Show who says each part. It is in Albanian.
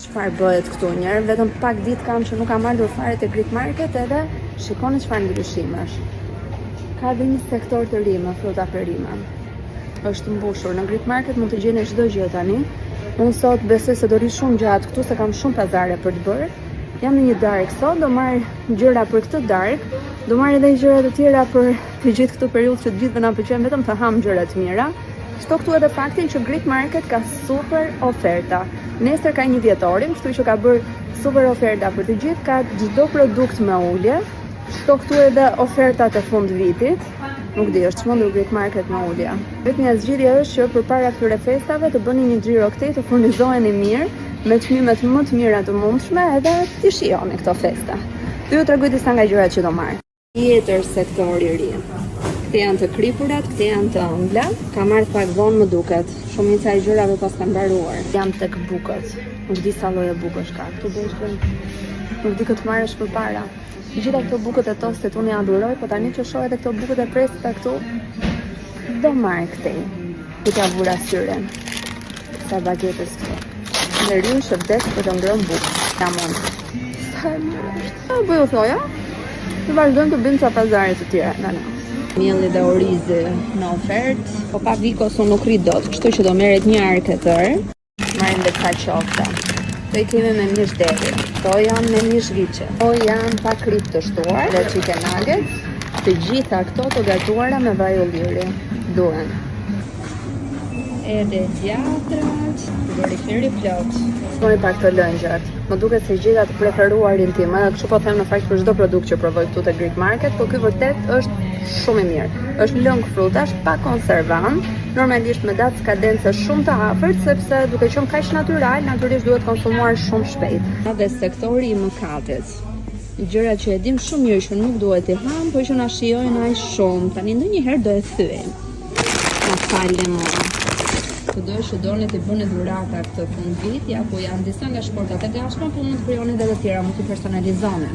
Speaker 1: Çfarë bëhet këtu njerë, vetëm pak ditë kam që nuk kam ardhur fare te Greek Market edhe shikoni çfarë ndryshimesh. Ka dhe një sektor të ri me fruta perime. Është mbushur, në Greek Market mund të gjeni çdo gjë tani. Unë sot besoj se do ri shumë gjatë këtu se kam shumë pazare për të bërë. Jam në një dark sot, do marr gjëra për këtë dark, do marr edhe gjëra të tjera për të gjithë këtë periudhë që të gjithëve na pëlqen vetëm të ham gjëra të mira. Shto këtu edhe faktin që Greek Market ka super oferta. Nesër ka një vjetorim, kështu që ka bërë super oferta për të gjithë, ka çdo produkt me ulje. Shto këtu edhe ofertat e fund vitit. Nuk di, është çmendur Greek Market me ulje. Vetmja zgjidhje është që përpara këtyre festave të bëni një xhiro këtej, të furnizoheni mirë me çmimet më të mira të mundshme edhe t'i shijoni këto festa. Ju tregoj disa nga gjërat që do marr. Tjetër sektor i ri. Këte janë të kripurat, këte janë të ëmbla. Ka marrë pak vonë më duket. Shumica e gjërave pas ka mbaruar. Jam tek bukët. Nuk di sa lloje bukësh ka. Këtu bëshkën. Nuk di këtë marrësh përpara. Gjitha këto bukët e tostit unë ja adhuroj, po tani që shoh edhe këto bukët e presta këtu, do marr këtej. Këta vura syren. Sa bagetës këto. Në rrym që vdes për të ngrënë bukë. Ta mund. Sa e mirë është. Sa bëj u thoja? Të vazhdojmë të bëjmë ca pazare të tjera nga na. Mielli dhe orizi në ofertë, po pa vikos unë nuk rri dot, kështu që do merret një ark e tërë. Marrim dhe ca qofta. Këto i kemi me mish deri, këto janë me mish viçe. Këto janë pa krip të shtuar dhe chicken nuggets. Të gjitha këto të gatuara me vaj ulliri. Duhen. Edhe djatrat, doriferi plot. Shkoni pak të lëngjat. Më duket se gjeta të preferuarin tim, edhe kështu po them në fakt për çdo produkt që provoj këtu te Greek Market, po ky vërtet është shumë i mirë. Është lëng frutash pa konservant, normalisht me datë skadence shumë të afërt, sepse duke qenë kaq natyral, natyrisht duhet konsumuar shumë shpejt. Dhe sektori i mëkatit. Gjëra që e dim shumë mirë që nuk duhet i ham, por që na shijojnë aq shumë. Tani ndonjëherë do e thyejm. Na falem mua. Këdo që doni të bëni dhurata këtë fund vit, ja ku janë disa nga shportat e gatshme, po mund të krijoni edhe të tjera, mund të personalizoni.